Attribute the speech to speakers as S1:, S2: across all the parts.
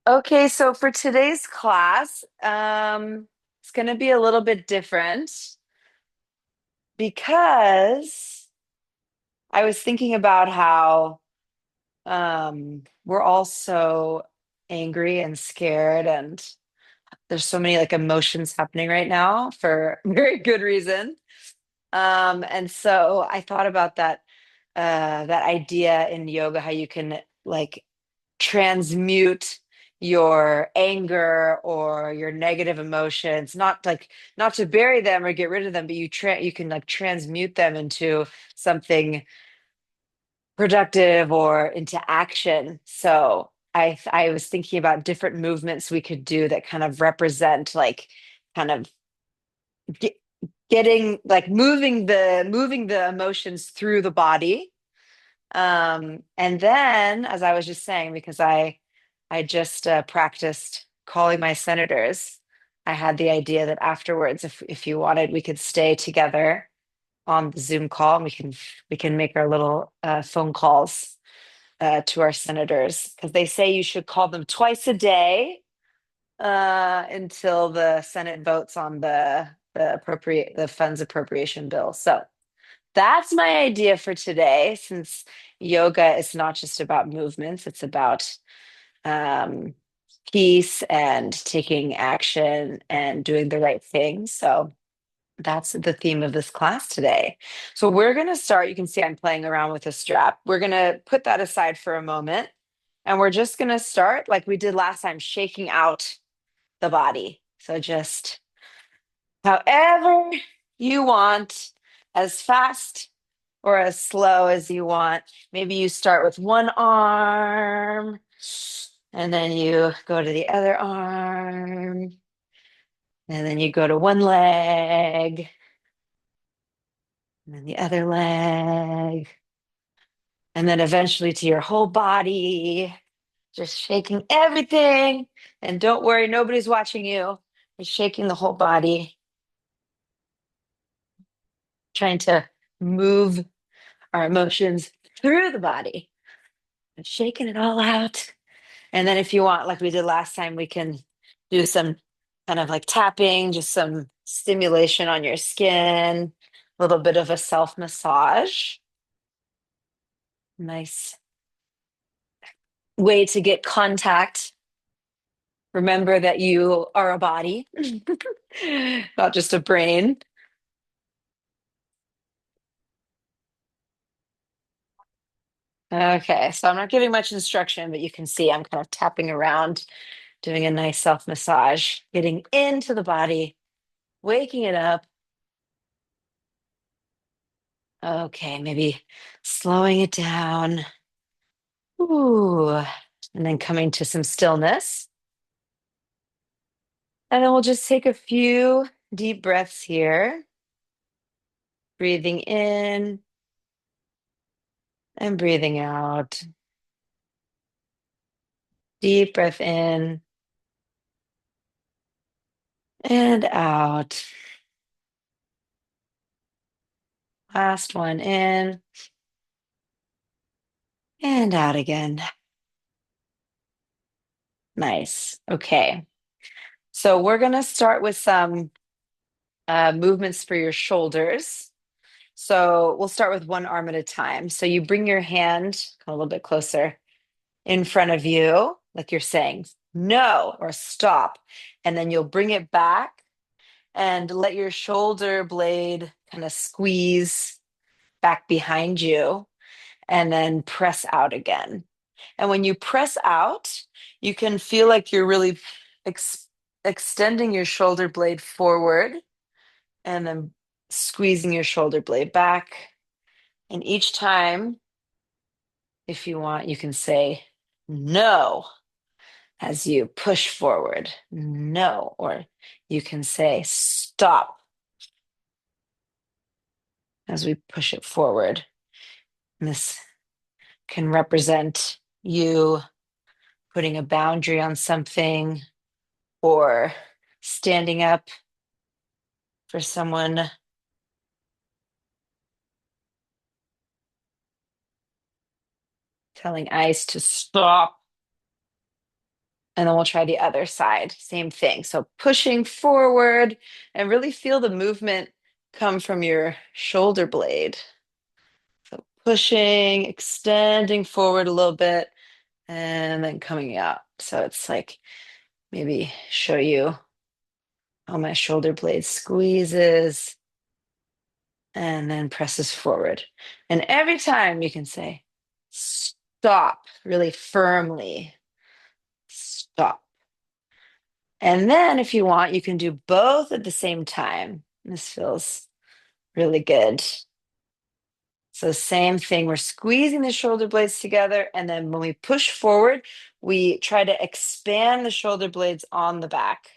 S1: Okay, so for today's class, it's going to be a little bit different because I was thinking about how we're all so angry and scared, and there's so many like emotions happening right now for very good reason. And so I thought about that idea in yoga, how you can like transmute your anger or your negative emotions, not to bury them or get rid of them, but you can like transmute them into something productive or into action. So I was thinking about different movements we could do that kind of represent like kind of get, getting like moving the emotions through the body. And then, as I was just saying, because I just practiced calling my senators, I had the idea that afterwards, if you wanted, we could stay together on the Zoom call, and we can make our little phone calls to our senators because they say you should call them twice a day until the Senate votes on the funds appropriation bill. So that's my idea for today, since yoga is not just about movements, it's about um, peace and taking action and doing the right thing. So that's the theme of this class today. So we're going to start. You can see I'm playing around with a strap. We're going to put that aside for a moment. And we're just going to start like we did last time, shaking out the body. So just however you want, as fast or as slow as you want. Maybe you start with one arm and then you go to the other arm and then you go to one leg and then the other leg and then eventually to your whole body, just shaking everything. And don't worry, nobody's watching you. You're shaking the whole body, trying to move our emotions through the body and shaking it all out. And then if you want, like we did last time, we can do some kind of like tapping, just some stimulation on your skin, a little bit of a self massage. Nice way to get contact. Remember that you are a body, not just a brain. Okay, so I'm not giving much instruction, but you can see I'm kind of tapping around, doing a nice self massage, getting into the body, waking it up. Okay, maybe slowing it down. Ooh, and then coming to some stillness. And then we'll just take a few deep breaths here, breathing in and breathing out. Deep breath in and out. Last one in and out again. Nice. Okay. So we're going to start with some movements for your shoulders. So we'll start with one arm at a time. So you bring your hand come a little bit closer in front of you, like you're saying no or stop. And then you'll bring it back and let your shoulder blade kind of squeeze back behind you and then press out again. And when you press out, you can feel like you're really ex- extending your shoulder blade forward and then squeezing your shoulder blade back. And each time, if you want, you can say no as you push forward. No. Or you can say stop as we push it forward. And this can represent you putting a boundary on something or standing up for someone, telling ice to stop. And then we'll try the other side. Same thing. So pushing forward and really feel the movement come from your shoulder blade. So pushing, extending forward a little bit, and then coming out. So it's like maybe show you how my shoulder blade squeezes and then presses forward. And every time you can say, stop, really firmly. Stop. And then if you want, you can do both at the same time. This feels really good. So same thing, we're squeezing the shoulder blades together, and then when we push forward, we try to expand the shoulder blades on the back.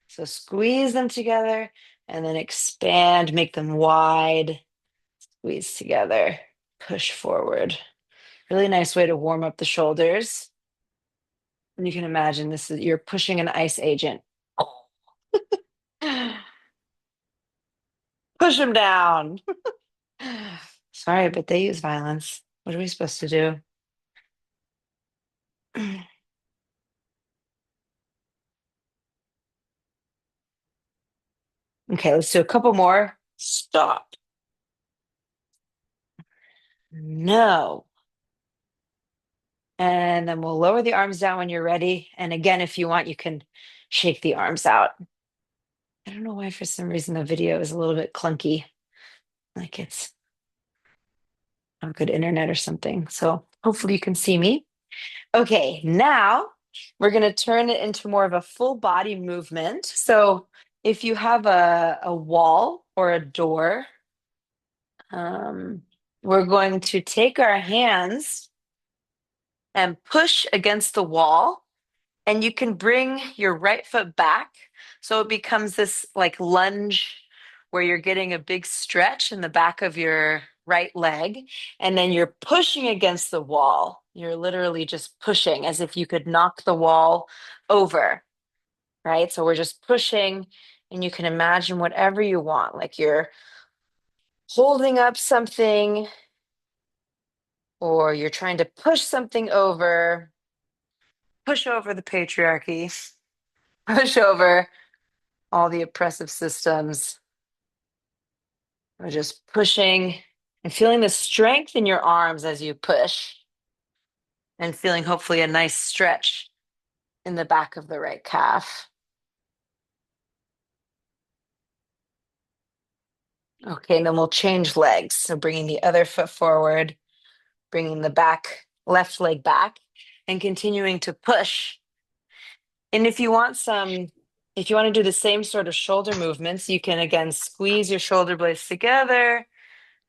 S1: So squeeze them together and then expand, make them wide, squeeze together, push forward. Really nice way to warm up the shoulders. And you can imagine this is you're pushing an ice agent. Push them down. Sorry, but they use violence. What are we supposed to do? Okay, let's do a couple more. Stop. No. And then we'll lower the arms down when you're ready. And again, if you want, you can shake the arms out. I don't know why, for some reason, the video is a little bit clunky. Like it's not good internet or something. So hopefully you can see me. Okay, now we're going to turn it into more of a full body movement. So if you have a wall or a door, we're going to take our hands and push against the wall, and you can bring your right foot back. So it becomes this like lunge where you're getting a big stretch in the back of your right leg, and then you're pushing against the wall. You're literally just pushing as if you could knock the wall over, right? So we're just pushing, and you can imagine whatever you want, like you're holding up something or you're trying to push something over, push over the patriarchy, push over all the oppressive systems. We're just pushing and feeling the strength in your arms as you push and feeling hopefully a nice stretch in the back of the right calf. Okay, and then we'll change legs. So bringing the other foot forward, bringing the back, left leg back, and continuing to push. And if you want to do the same sort of shoulder movements, you can again squeeze your shoulder blades together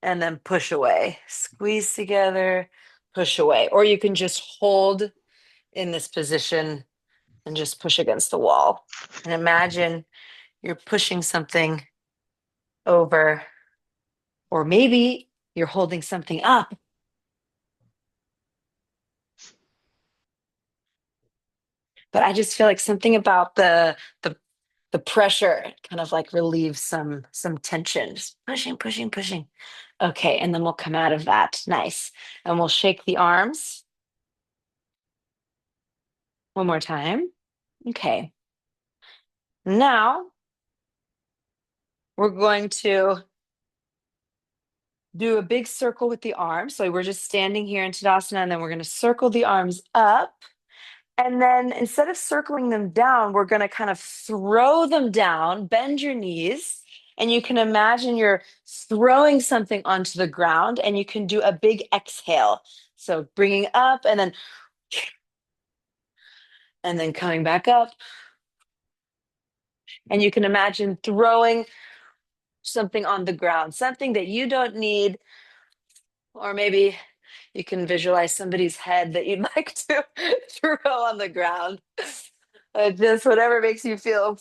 S1: and then push away. Squeeze together, push away. Or you can just hold in this position and just push against the wall. And imagine you're pushing something over, or maybe you're holding something up. But I just feel like something about the pressure kind of like relieves some tension. Just pushing, pushing, pushing. Okay, and then we'll come out of that. Nice. And we'll shake the arms one more time. Okay. Now we're going to do a big circle with the arms. So we're just standing here in Tadasana, and then we're going to circle the arms up. And then instead of circling them down, we're going to kind of throw them down, bend your knees, and you can imagine you're throwing something onto the ground, and you can do a big exhale. So bringing up and then coming back up. And you can imagine throwing something on the ground, something that you don't need, or maybe you can visualize somebody's head that you'd like to throw on the ground. Just whatever makes you feel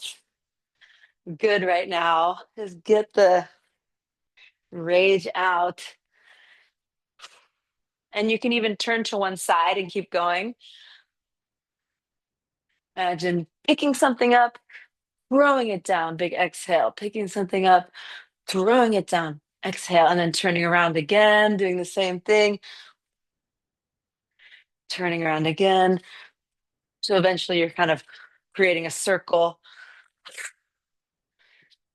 S1: good right now. Just get the rage out. And you can even turn to one side and keep going. Imagine picking something up, throwing it down, big exhale, picking something up, throwing it down, exhale, and then turning around again, doing the same thing, turning around again, So eventually you're kind of creating a circle,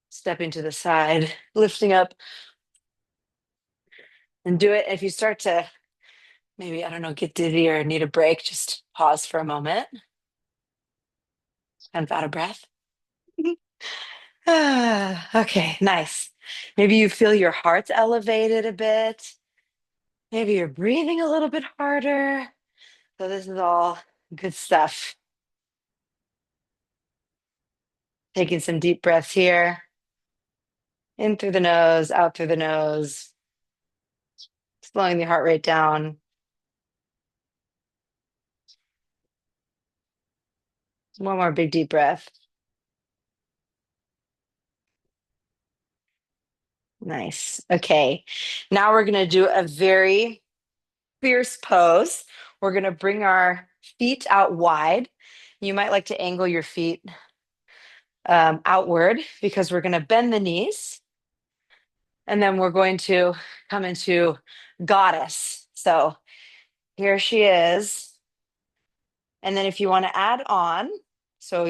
S1: stepping to the side, lifting up, and do it. If you start to maybe, I don't know, get dizzy or need a break, just pause for a moment and out of breath. Okay, nice. Maybe you feel your heart's elevated a bit. Maybe you're breathing a little bit harder. So this is all good stuff. Taking some deep breaths here. In through the nose, out through the nose. Slowing the heart rate down. One more big deep breath. Nice. Okay. Now we're going to do a very fierce pose. We're going to bring our feet out wide. You might like to angle your feet outward because we're going to bend the knees. And then we're going to come into goddess. So here she is. And then if you want to add on, so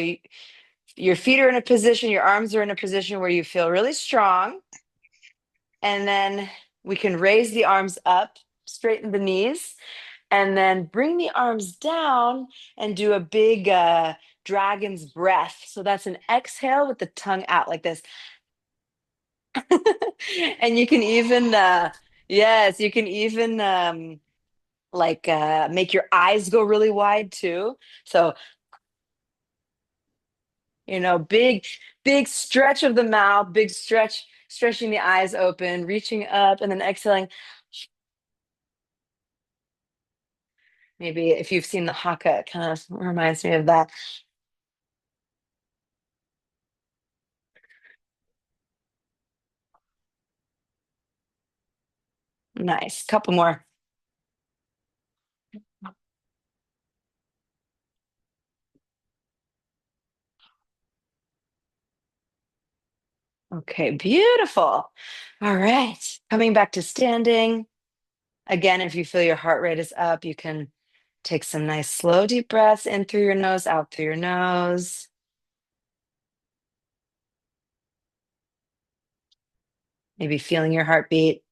S1: your feet are in a position, your arms are in a position where you feel really strong. And then we can raise the arms up, straighten the knees, and then bring the arms down and do a big dragon's breath. So that's an exhale with the tongue out like this. And you can even, yes, you can even make your eyes go really wide too. So, big, big stretch of the mouth, big stretch, stretching the eyes open, reaching up, and then exhaling. Maybe if you've seen the haka, it kind of reminds me of that. Nice. Couple more. Okay, beautiful. All right. Coming back to standing. Again, if you feel your heart rate is up, you can take some nice slow deep breaths in through your nose, out through your nose. Maybe feeling your heartbeat.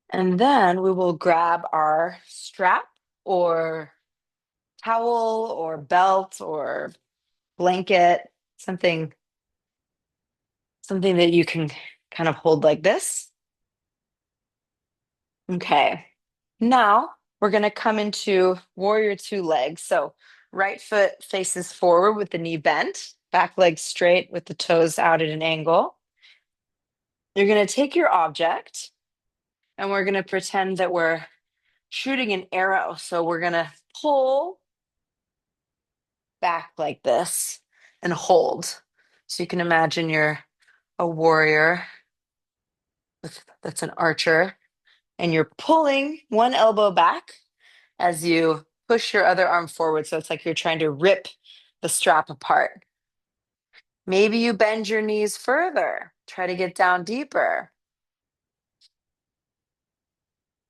S1: And then we will grab our strap or towel or belt or blanket, something that you can kind of hold like this. Okay. Now we're going to come into warrior two legs. So right foot faces forward with the knee bent, back leg straight with the toes out at an angle. You're going to take your object and we're going to pretend that we're shooting an arrow. So we're going to pull back like this and hold. So you can imagine you're a warrior that's an archer and you're pulling one elbow back as you push your other arm forward. So it's like you're trying to rip the strap apart. Maybe you bend your knees further, try to get down deeper.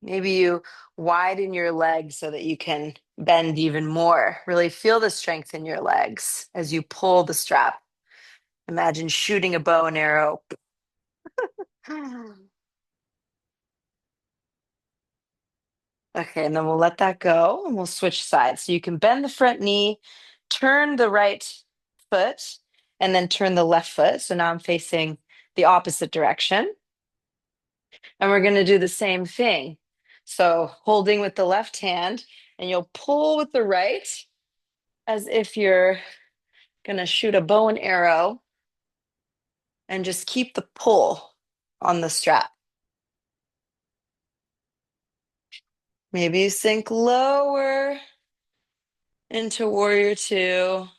S1: Maybe you widen your legs so that you can bend even more. Really feel the strength in your legs as you pull the strap. Imagine shooting a bow and arrow. Okay, and then we'll let that go and we'll switch sides. So you can bend the front knee, turn the right foot, and then turn the left foot. So now I'm facing the opposite direction. And we're going to do the same thing. So holding with the left hand, and you'll pull with the right as if you're going to shoot a bow and arrow, and just keep the pull on the strap. Maybe you sink lower into warrior two.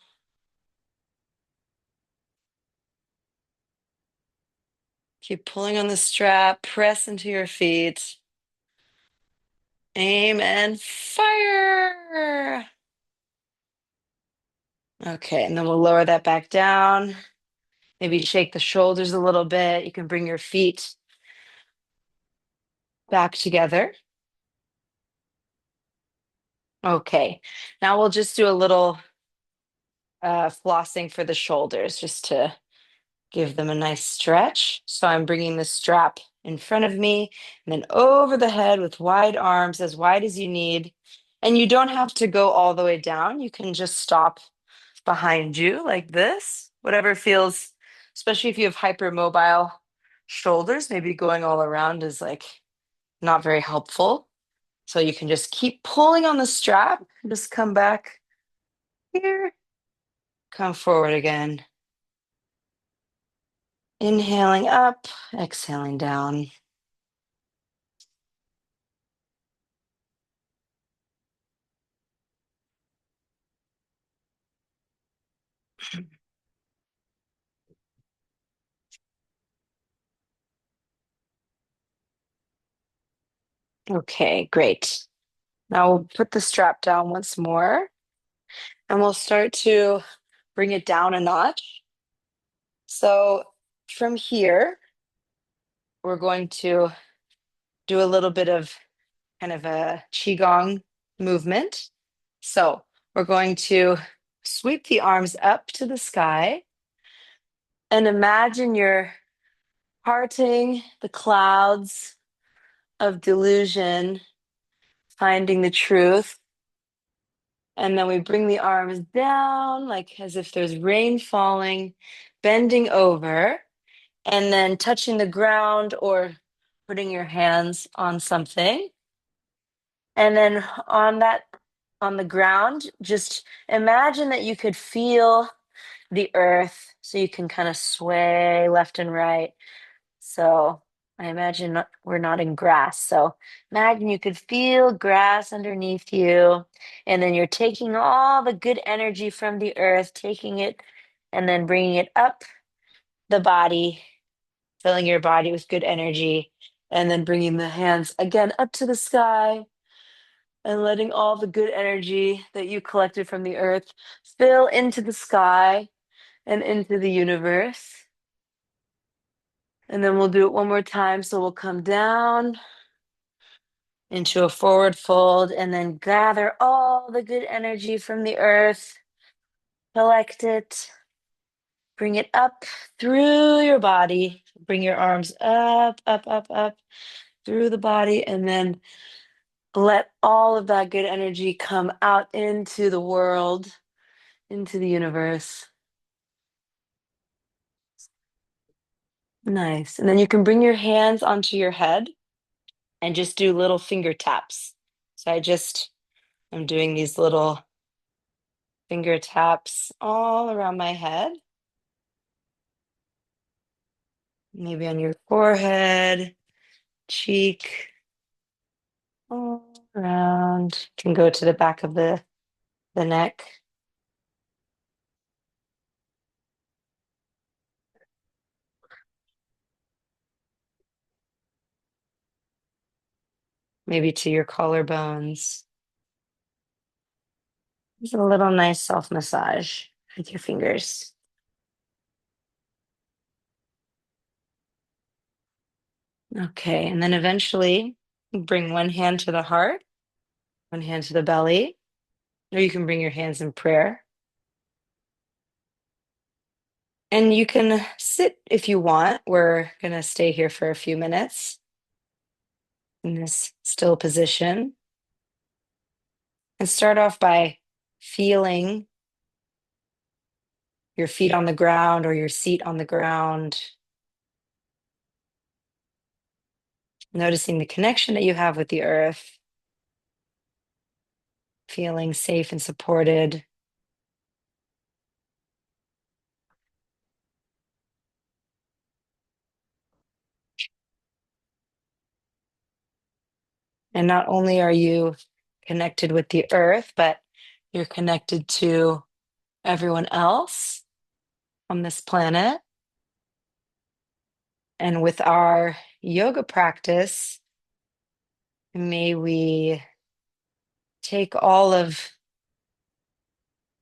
S1: Keep pulling on the strap, press into your feet. Aim and fire. Okay, and then we'll lower that back down. Maybe shake the shoulders a little bit. You can bring your feet Back together. Okay. Now we'll just do a little flossing for the shoulders just to give them a nice stretch. So I'm bringing the strap in front of me and then over the head with wide arms, as wide as you need. And you don't have to go all the way down. You can just stop behind you like this, whatever feels, especially if you have hypermobile shoulders, maybe going all around is like not very helpful. So you can just keep pulling on the strap, just come back here, come forward again. Inhaling up, exhaling down. Okay, great. Now we'll put the strap down once more and we'll start to bring it down a notch. So from here, we're going to do a little bit of kind of a qigong movement. So we're going to sweep the arms up to the sky and imagine you're parting the clouds of delusion, finding the truth. And then we bring the arms down, like as if there's rain falling, bending over, and then touching the ground or putting your hands on something. And then on the ground, just imagine that you could feel the earth so you can kind of sway left and right. So I imagine we're not in grass. So imagine you could feel grass underneath you. And then you're taking all the good energy from the earth, taking it and then bringing it up the body, filling your body with good energy. And then bringing the hands again up to the sky and letting all the good energy that you collected from the earth fill into the sky and into the universe. And then we'll do it one more time. So we'll come down into a forward fold and then gather all the good energy from the earth, collect it, bring it up through your body, bring your arms up, up, up, up through the body, and then let all of that good energy come out into the world, into the universe. Nice. And then you can bring your hands onto your head and just do little finger taps. So I'm doing these little finger taps all around my head, maybe on your forehead, cheek, all around. Can go to the back of the neck. Maybe to your collarbones. Just a little nice self massage with your fingers. Okay, and then eventually bring one hand to the heart, one hand to the belly, or you can bring your hands in prayer. And you can sit if you want. We're going to stay here for a few minutes in this still position. And start off by feeling your feet on the ground or your seat on the ground. Noticing the connection that you have with the earth. Feeling safe and supported. And not only are you connected with the earth, but you're connected to everyone else on this planet. And with our yoga practice, may we take all of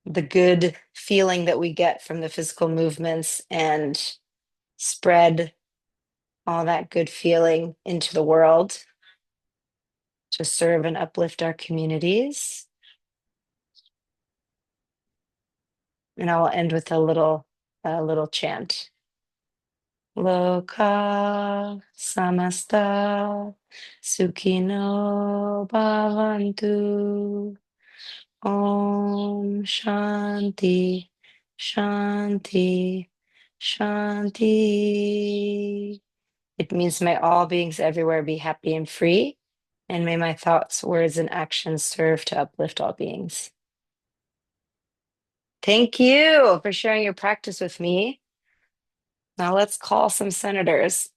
S1: the good feeling that we get from the physical movements and spread all that good feeling into the world. to serve and uplift our communities. And I will end with a little chant. Loka samasta sukhino bhavantu. Om Shanti, Shanti, Shanti. It means may all beings everywhere be happy and free, and may my thoughts, words, and actions serve to uplift all beings. Thank you for sharing your practice with me. Now let's call some senators.